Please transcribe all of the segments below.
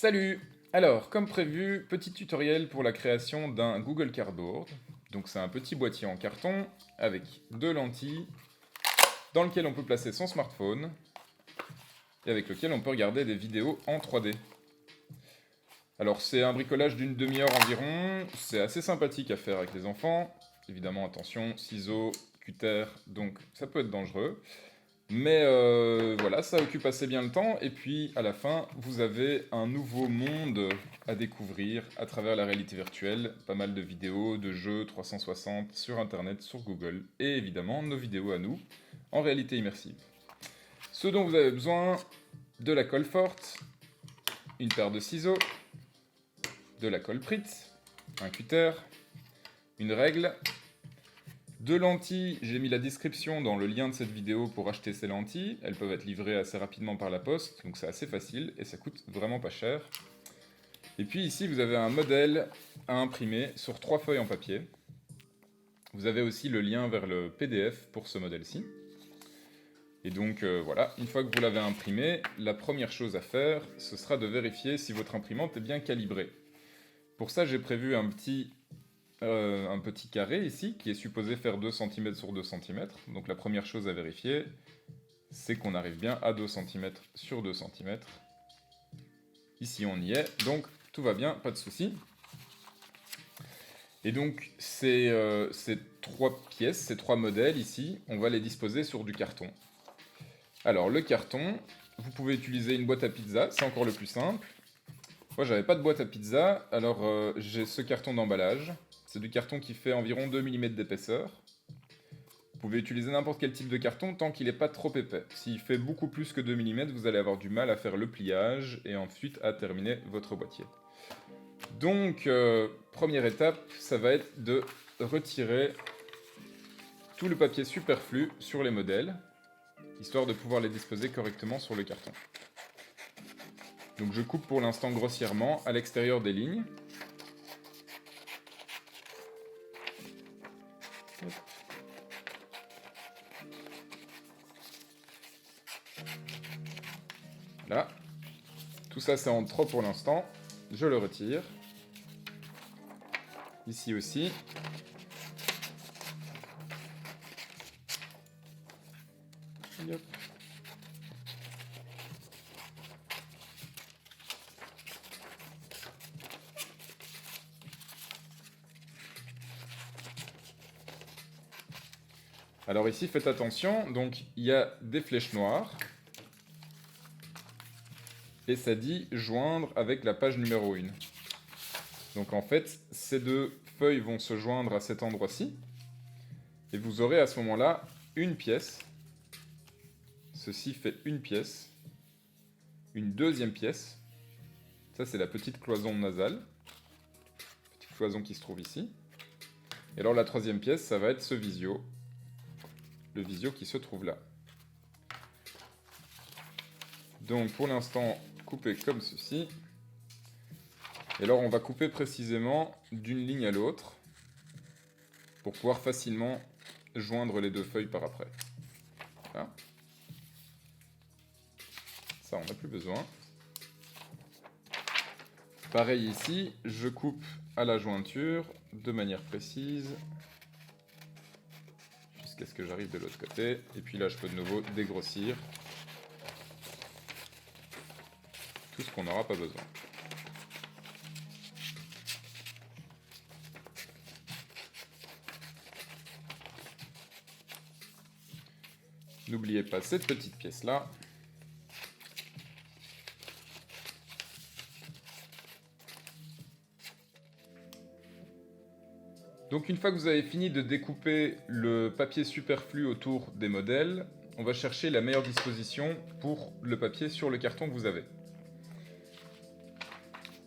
Salut! Alors, comme prévu, petit tutoriel pour la création d'un Google Cardboard. Donc c'est un petit boîtier en carton avec deux lentilles dans lequel on peut placer son smartphone et avec lequel on peut regarder des vidéos en 3D. Alors c'est un bricolage d'une demi-heure environ, c'est assez sympathique à faire avec les enfants. Évidemment, attention, ciseaux, cutter, donc ça peut être dangereux. Mais voilà, ça occupe assez bien le temps. Et puis, à la fin, vous avez un nouveau monde à découvrir à travers la réalité virtuelle. Pas mal de vidéos, de jeux 360 sur Internet, sur Google. Et évidemment, nos vidéos à nous, en réalité immersive. Ce dont vous avez besoin, de la colle forte, une paire de ciseaux, de la colle Pritt, un cutter, une règle, deux lentilles, j'ai mis la description dans le lien de cette vidéo pour acheter ces lentilles. Elles peuvent être livrées assez rapidement par la poste, donc c'est assez facile et ça coûte vraiment pas cher. Et puis ici, vous avez un modèle à imprimer sur 3 feuilles en papier. Vous avez aussi le lien vers le PDF pour ce modèle-ci. Et donc voilà, une fois que vous l'avez imprimé, la première chose à faire, ce sera de vérifier si votre imprimante est bien calibrée. Pour ça, j'ai prévu un petit carré ici qui est supposé faire 2 cm sur 2 cm. Donc la première chose à vérifier, c'est qu'on arrive bien à 2 cm sur 2 cm. Ici on y est, donc tout va bien, pas de souci. Et donc ces 3 pièces, ces 3 modèles ici, on va les disposer sur du carton. Alors le carton, vous pouvez utiliser une boîte à pizza, c'est encore le plus simple. Moi j'avais pas de boîte à pizza, alors j'ai ce carton d'emballage. C'est du carton qui fait environ 2 mm d'épaisseur. Vous pouvez utiliser n'importe quel type de carton tant qu'il n'est pas trop épais. S'il fait beaucoup plus que 2 mm, vous allez avoir du mal à faire le pliage et ensuite à terminer votre boîtier. Donc, première étape, ça va être de retirer tout le papier superflu sur les modèles, histoire de pouvoir les disposer correctement sur le carton. Donc je coupe pour l'instant grossièrement à l'extérieur des lignes. Là, tout ça c'est en trop pour l'instant, je le retire. Ici aussi. Yep. Alors ici, faites attention, donc il y a des flèches noires. Et ça dit joindre avec la page numéro 1. Donc en fait, ces deux feuilles vont se joindre à cet endroit-ci. Et vous aurez à ce moment-là une pièce. Ceci fait une pièce. Une deuxième pièce. Ça, c'est la petite cloison nasale. Petite cloison qui se trouve ici. Et alors la troisième pièce, ça va être ce visio. Le visio qui se trouve là. Donc pour l'instant, coupé comme ceci. Et alors on va couper précisément d'une ligne à l'autre pour pouvoir facilement joindre les deux feuilles par après. Voilà. Ça, on n'a plus besoin. Pareil ici, je coupe à la jointure de manière précise jusqu'à ce que j'arrive de l'autre côté. Et puis là, je peux de nouveau dégrossir tout ce qu'on n'aura pas besoin. N'oubliez pas cette petite pièce-là. Donc une fois que vous avez fini de découper le papier superflu autour des modèles, on va chercher la meilleure disposition pour le papier sur le carton que vous avez.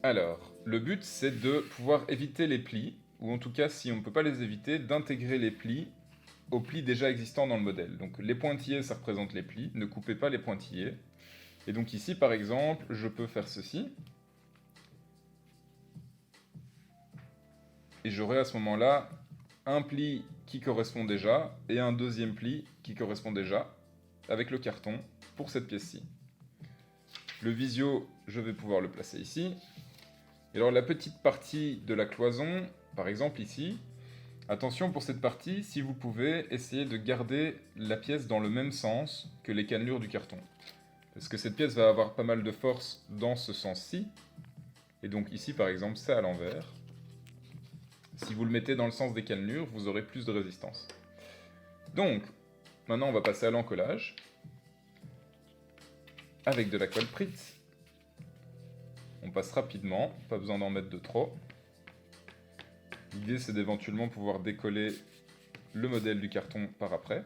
Alors, le but c'est de pouvoir éviter les plis, ou en tout cas si on ne peut pas les éviter, d'intégrer les plis aux plis déjà existants dans le modèle. Donc les pointillés, ça représente les plis, ne coupez pas les pointillés. Et donc ici, par exemple, je peux faire ceci. Et j'aurai à ce moment-là un pli qui correspond déjà et un deuxième pli qui correspond déjà avec le carton pour cette pièce-ci. Le visio, je vais pouvoir le placer ici. Et alors la petite partie de la cloison, par exemple ici, attention pour cette partie, si vous pouvez, essayer de garder la pièce dans le même sens que les cannelures du carton. Parce que cette pièce va avoir pas mal de force dans ce sens-ci. Et donc ici par exemple, c'est à l'envers. Si vous le mettez dans le sens des cannelures, vous aurez plus de résistance. Donc, maintenant on va passer à l'encollage. Avec de la colle Pritt. On passe rapidement, pas besoin d'en mettre de trop. L'idée c'est d'éventuellement pouvoir décoller le modèle du carton par après.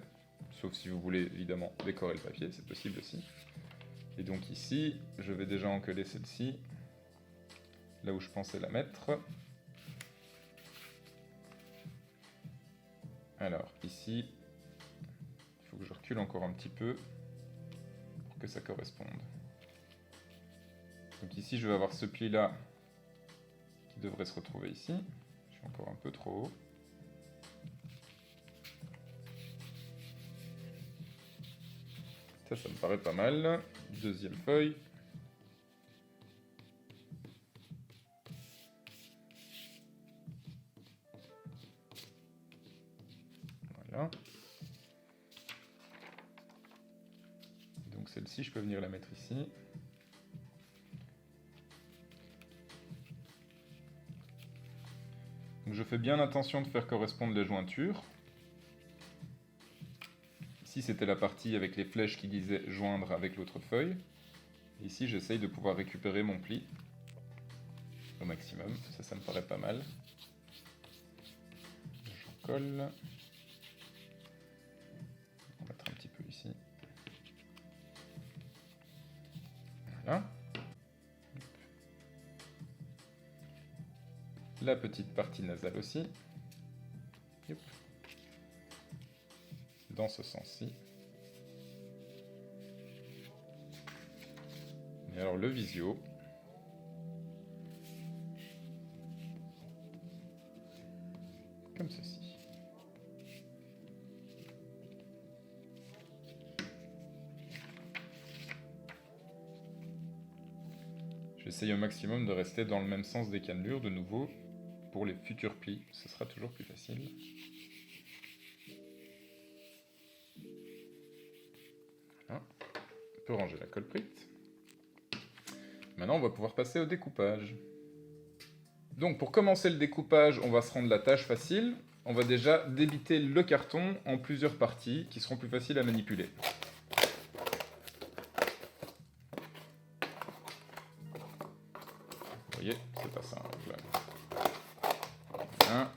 Sauf si vous voulez évidemment décorer le papier, c'est possible aussi. Et donc ici, je vais déjà encoller celle-ci, là où je pensais la mettre. Alors ici, il faut que je recule encore un petit peu pour que ça corresponde. Donc ici, je vais avoir ce pli-là qui devrait se retrouver ici. Je suis encore un peu trop haut. Ça me paraît pas mal. Deuxième feuille. Voilà. Donc celle-ci, je peux venir la mettre ici. Donc je fais bien attention de faire correspondre les jointures. Ici, c'était la partie avec les flèches qui disaient joindre avec l'autre feuille. Ici, j'essaye de pouvoir récupérer mon pli au maximum. Ça me paraît pas mal. Je colle. On va mettre un petit peu ici. Voilà. La petite partie nasale aussi. Yep. Dans ce sens-ci. Et alors le visio. Comme ceci. J'essaye au maximum de rester dans le même sens des cannelures de nouveau. Pour les futurs plis, ce sera toujours plus facile. Voilà. On peut ranger la colle Pritt. Maintenant, on va pouvoir passer au découpage. Donc, pour commencer le découpage, on va se rendre la tâche facile. On va déjà débiter le carton en plusieurs parties qui seront plus faciles à manipuler. Vous voyez, c'est pas simple. Voilà.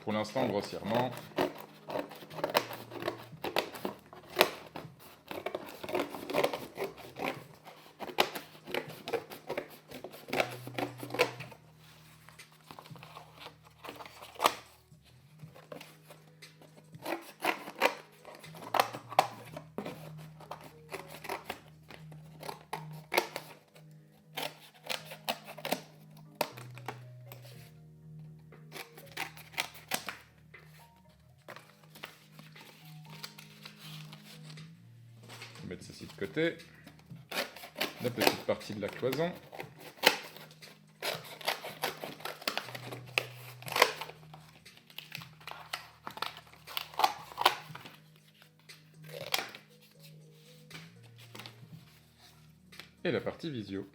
Pour l'instant, grossièrement. Mettre ceci de côté, la petite partie de la cloison. Et la partie visio.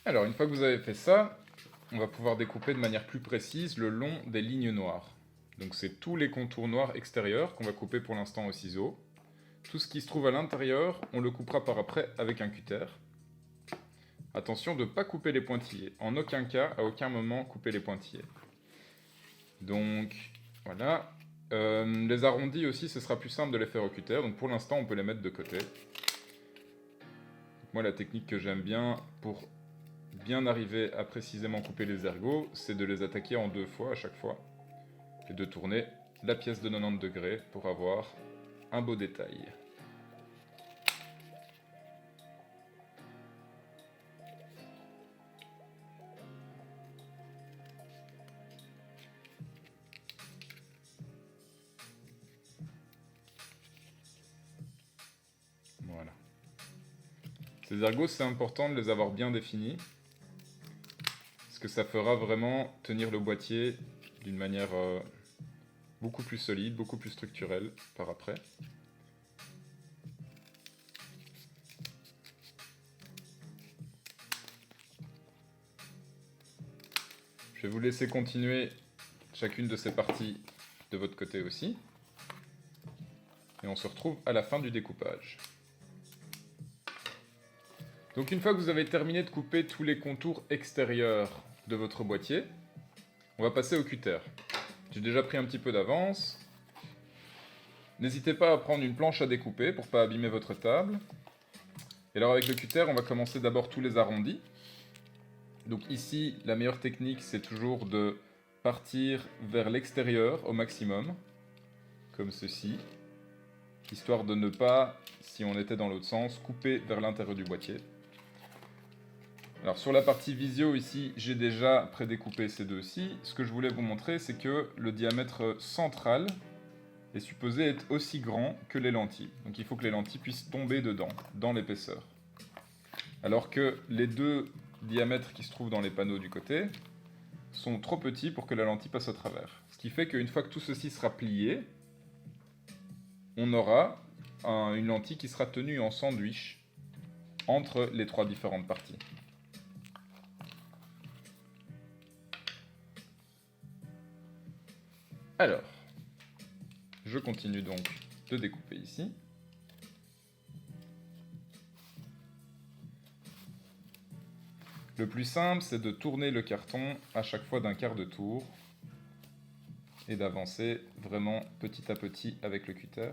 Alors, une fois que vous avez fait ça, on va pouvoir découper de manière plus précise le long des lignes noires. Donc c'est tous les contours noirs extérieurs qu'on va couper pour l'instant au ciseau. Tout ce qui se trouve à l'intérieur, on le coupera par après avec un cutter. Attention de ne pas couper les pointillés. En aucun cas, à aucun moment, couper les pointillés. Donc, voilà. Les arrondis aussi, ce sera plus simple de les faire au cutter. Donc pour l'instant, on peut les mettre de côté. Moi, la technique que j'aime bien pour bien arriver à précisément couper les ergots, c'est de les attaquer en 2 fois à chaque fois, et de tourner la pièce de 90 degrés pour avoir un beau détail. Voilà. Ces ergots, c'est important de les avoir bien définis, parce que ça fera vraiment tenir le boîtier d'une manière beaucoup plus solide, beaucoup plus structurelle par après. Je vais vous laisser continuer chacune de ces parties de votre côté aussi. Et on se retrouve à la fin du découpage. Donc une fois que vous avez terminé de couper tous les contours extérieurs de votre boîtier, on va passer au cutter. J'ai déjà pris un petit peu d'avance. N'hésitez pas à prendre une planche à découper pour ne pas abîmer votre table. Et alors avec le cutter, on va commencer d'abord tous les arrondis. Donc ici, la meilleure technique, c'est toujours de partir vers l'extérieur au maximum, comme ceci, histoire de ne pas, si on était dans l'autre sens, couper vers l'intérieur du boîtier. Alors sur la partie visio ici, j'ai déjà prédécoupé ces deux-ci. Ce que je voulais vous montrer, c'est que le diamètre central est supposé être aussi grand que les lentilles. Donc il faut que les lentilles puissent tomber dedans, dans l'épaisseur. Alors que les deux diamètres qui se trouvent dans les panneaux du côté sont trop petits pour que la lentille passe au travers. Ce qui fait qu'une fois que tout ceci sera plié, on aura une lentille qui sera tenue en sandwich entre les trois différentes parties. Alors, je continue donc de découper ici. Le plus simple, c'est de tourner le carton à chaque fois d'un quart de tour et d'avancer vraiment petit à petit avec le cutter.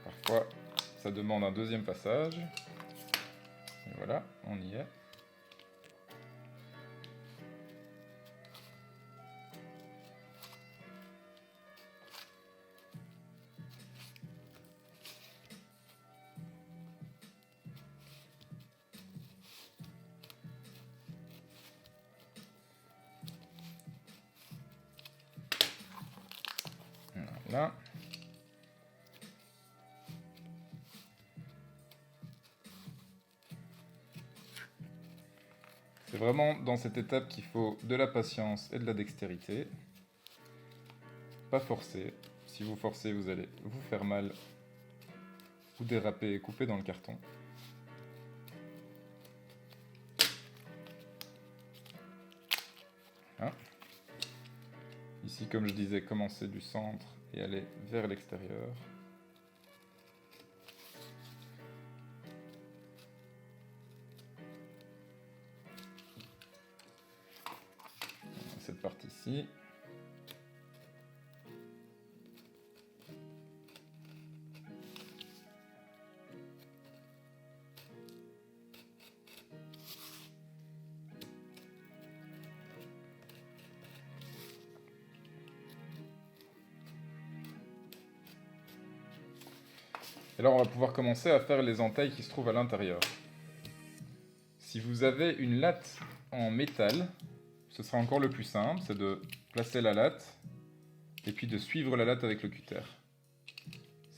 Parfois, ça demande un deuxième passage. Et voilà, on y est. Voilà. C'est vraiment dans cette étape qu'il faut de la patience et de la dextérité. Pas forcer. Si vous forcez, vous allez vous faire mal ou déraper et couper dans le carton. Hein? Ici, comme je disais, commencer du centre et aller vers l'extérieur. Cette partie-ci. Et là, on va pouvoir commencer à faire les entailles qui se trouvent à l'intérieur. Si vous avez une latte en métal, ce sera encore le plus simple, c'est de placer la latte et puis de suivre la latte avec le cutter.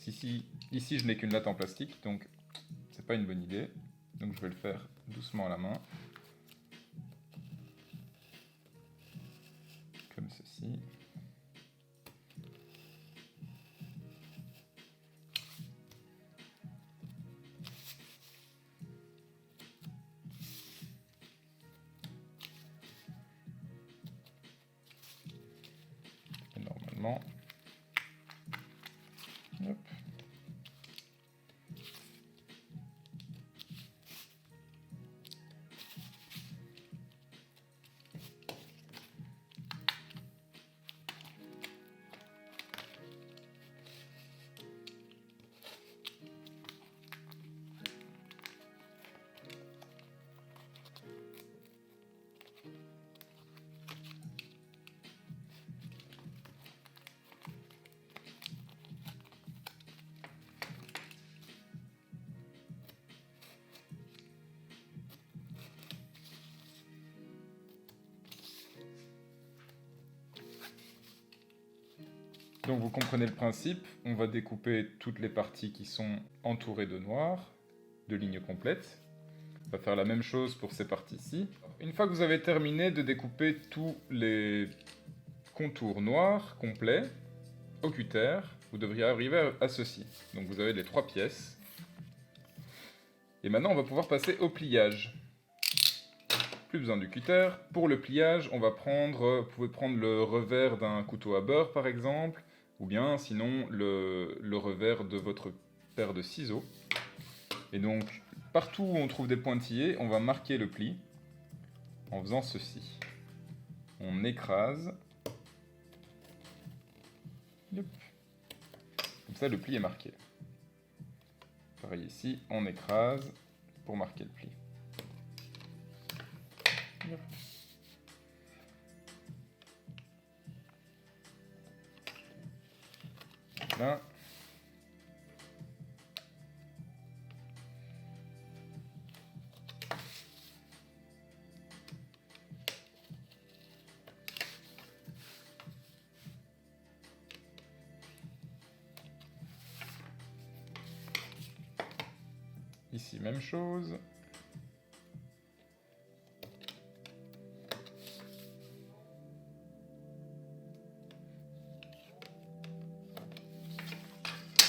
Ici, je n'ai qu'une latte en plastique, donc c'est pas une bonne idée. Donc je vais le faire doucement à la main. Comme ceci. Et normalement, hop. Donc vous comprenez le principe, on va découper toutes les parties qui sont entourées de noir, de lignes complètes. On va faire la même chose pour ces parties-ci. Une fois que vous avez terminé de découper tous les contours noirs complets au cutter, vous devriez arriver à ceci. Donc vous avez les 3 pièces. Et maintenant on va pouvoir passer au pliage. Plus besoin du cutter. Pour le pliage, on va prendre, vous pouvez prendre le revers d'un couteau à beurre par exemple, ou bien sinon le revers de votre paire de ciseaux. Et donc partout où on trouve des pointillés, on va marquer le pli en faisant ceci. On écrase. Comme ça le pli est marqué. Pareil ici, on écrase pour marquer le pli. Là. Ici, même chose.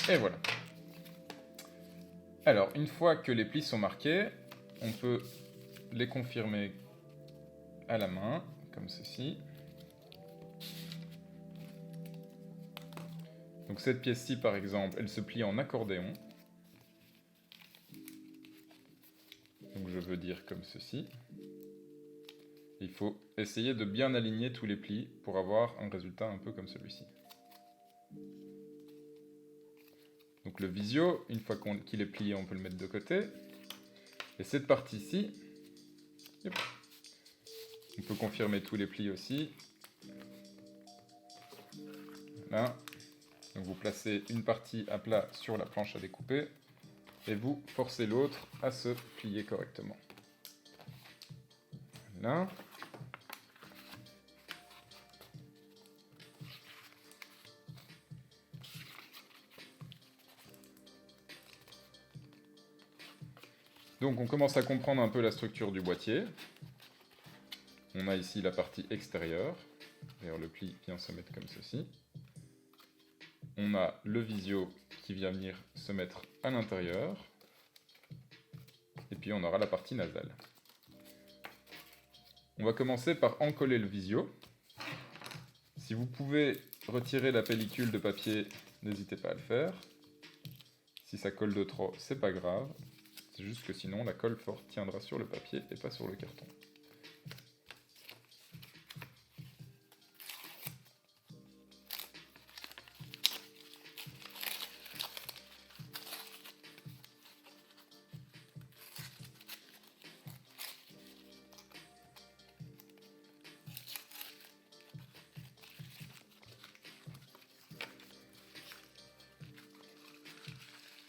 Et voilà. Alors, une fois que les plis sont marqués, on peut les confirmer à la main, comme ceci. Donc cette pièce-ci, par exemple, elle se plie en accordéon. Donc je veux dire comme ceci. Il faut essayer de bien aligner tous les plis pour avoir un résultat un peu comme celui-ci. Donc le visio, une fois qu'il est plié, on peut le mettre de côté. Et cette partie-ci, on peut confirmer tous les plis aussi. Là. Donc vous placez une partie à plat sur la planche à découper et vous forcez l'autre à se plier correctement. Là. Donc on commence à comprendre un peu la structure du boîtier. On a ici la partie extérieure. D'ailleurs le pli vient se mettre comme ceci. On a le visio qui vient venir se mettre à l'intérieur. Et puis on aura la partie nasale. On va commencer par encoller le visio. Si vous pouvez retirer la pellicule de papier, n'hésitez pas à le faire. Si ça colle de trop, c'est pas grave. C'est juste que sinon la colle forte tiendra sur le papier et pas sur le carton.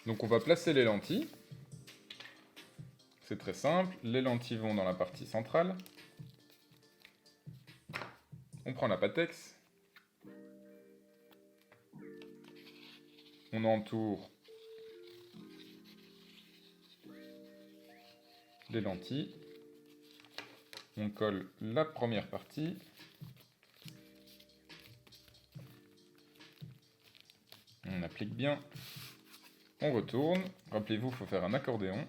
Donc on va placer les lentilles. C'est très simple, les lentilles vont dans la partie centrale. On prend la Patex. On entoure les lentilles. On colle la première partie. On applique bien. On retourne. Rappelez-vous, il faut faire un accordéon.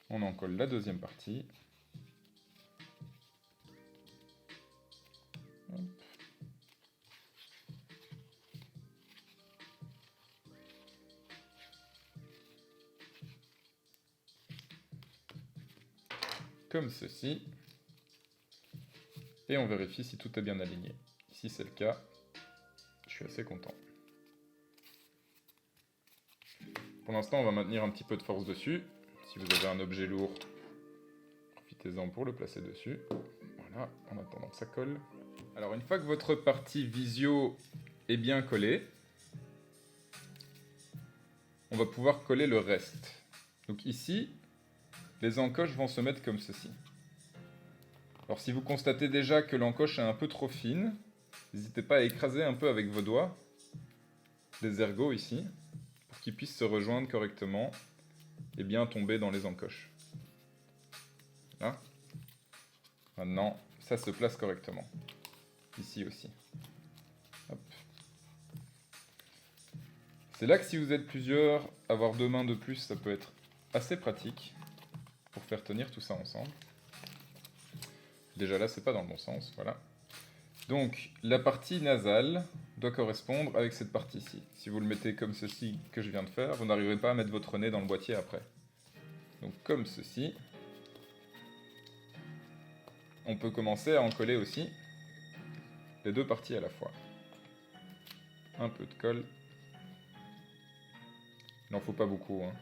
On en colle la deuxième partie. Hop. Comme ceci. Et on vérifie si tout est bien aligné. Si c'est le cas, je suis assez content. Pour l'instant, on va maintenir un petit peu de force dessus. Si vous avez un objet lourd, profitez-en pour le placer dessus. Voilà, en attendant que ça colle. Alors, une fois que votre partie visio est bien collée, on va pouvoir coller le reste. Donc ici, les encoches vont se mettre comme ceci. Alors si vous constatez déjà que l'encoche est un peu trop fine, N'hésitez pas à écraser un peu avec vos doigts les ergots ici, pour qu'ils puissent se rejoindre correctement et bien tomber dans les encoches. Là. Maintenant, ça se place correctement. Ici aussi. Hop. C'est là que si vous êtes plusieurs, avoir 2 mains de plus, ça peut être assez pratique pour faire tenir tout ça ensemble. Déjà là, c'est pas dans le bon sens, voilà. Donc, la partie nasale doit correspondre avec cette partie-ci. Si vous le mettez comme ceci que je viens de faire, vous n'arriverez pas à mettre votre nez dans le boîtier après. Donc, comme ceci. On peut commencer à en coller aussi les 2 parties à la fois. Un peu de colle. Il n'en faut pas beaucoup, hein.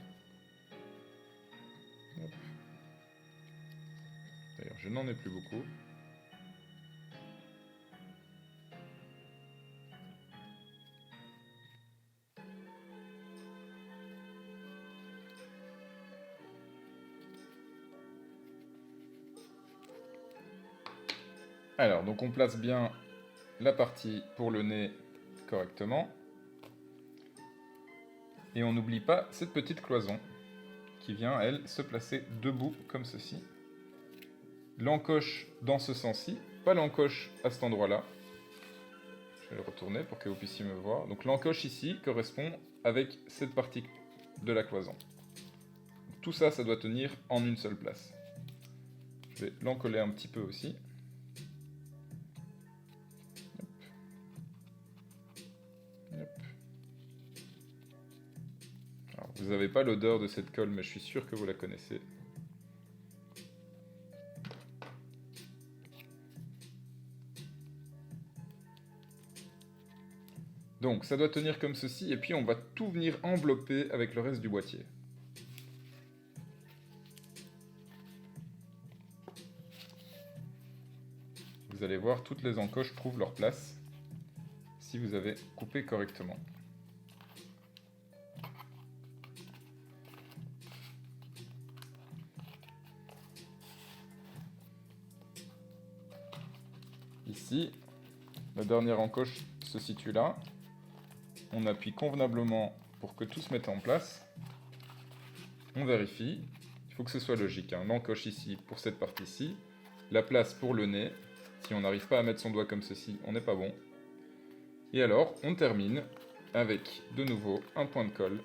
D'ailleurs, je n'en ai plus beaucoup. Alors, donc on place bien la partie pour le nez correctement. Et on n'oublie pas cette petite cloison qui vient, elle, se placer debout comme ceci. L'encoche dans ce sens-ci, pas l'encoche à cet endroit-là. Je vais le retourner pour que vous puissiez me voir. Donc l'encoche ici correspond avec cette partie de la cloison. Tout ça, ça doit tenir en une seule place. Je vais l'encoller un petit peu aussi. Alors, vous n'avez pas l'odeur de cette colle, mais je suis sûr que vous la connaissez. Donc ça doit tenir comme ceci, et puis on va tout venir envelopper avec le reste du boîtier. Vous allez voir, toutes les encoches trouvent leur place si vous avez coupé correctement. Ici, la dernière encoche se situe là. On appuie convenablement pour que tout se mette en place. On vérifie. Il faut que ce soit logique, hein. L'encoche ici pour cette partie-ci. La place pour le nez. Si on n'arrive pas à mettre son doigt comme ceci, on n'est pas bon. Et alors, on termine avec de nouveau un point de colle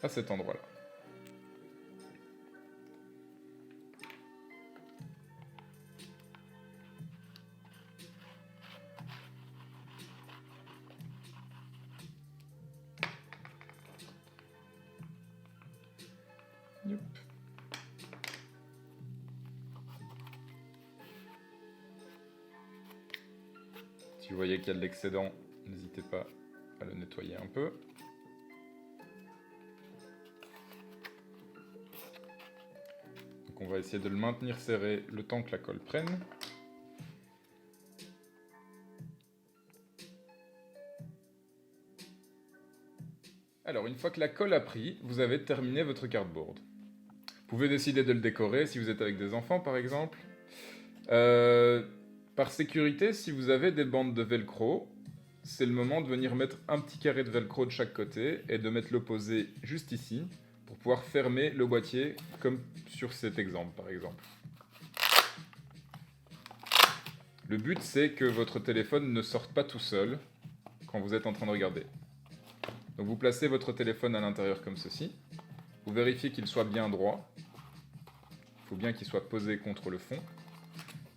à cet endroit-là. Yep. Si vous voyez qu'il y a de l'excédent, n'hésitez pas à le nettoyer un peu. Donc on va essayer de le maintenir serré le temps que la colle prenne. Alors une fois que la colle a pris, vous avez terminé votre cardboard. Vous pouvez décider de le décorer si vous êtes avec des enfants par exemple. Par sécurité, si vous avez des bandes de velcro, c'est le moment de venir mettre un petit carré de velcro de chaque côté et de mettre l'opposé juste ici pour pouvoir fermer le boîtier comme sur cet exemple par exemple. Le but c'est que votre téléphone ne sorte pas tout seul quand vous êtes en train de regarder. Donc vous placez votre téléphone à l'intérieur comme ceci. Vous vérifiez qu'il soit bien droit. Il faut bien qu'il soit posé contre le fond.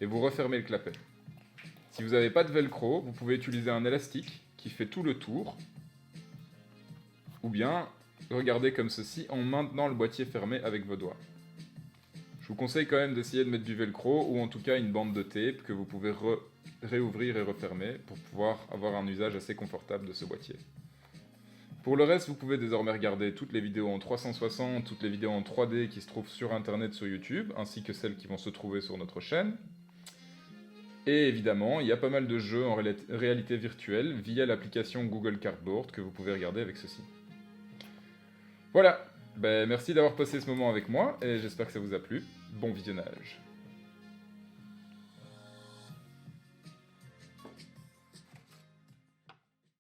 Et vous refermez le clapet. Si vous n'avez pas de velcro, vous pouvez utiliser un élastique qui fait tout le tour. Ou bien regardez comme ceci en maintenant le boîtier fermé avec vos doigts. Je vous conseille quand même d'essayer de mettre du velcro ou en tout cas une bande de tape que vous pouvez réouvrir et refermer pour pouvoir avoir un usage assez confortable de ce boîtier. Pour le reste, vous pouvez désormais regarder toutes les vidéos en 360, toutes les vidéos en 3D qui se trouvent sur internet sur YouTube, ainsi que celles qui vont se trouver sur notre chaîne. Et évidemment, il y a pas mal de jeux en réalité virtuelle via l'application Google Cardboard que vous pouvez regarder avec ceci. Voilà, merci d'avoir passé ce moment avec moi et j'espère que ça vous a plu. Bon visionnage.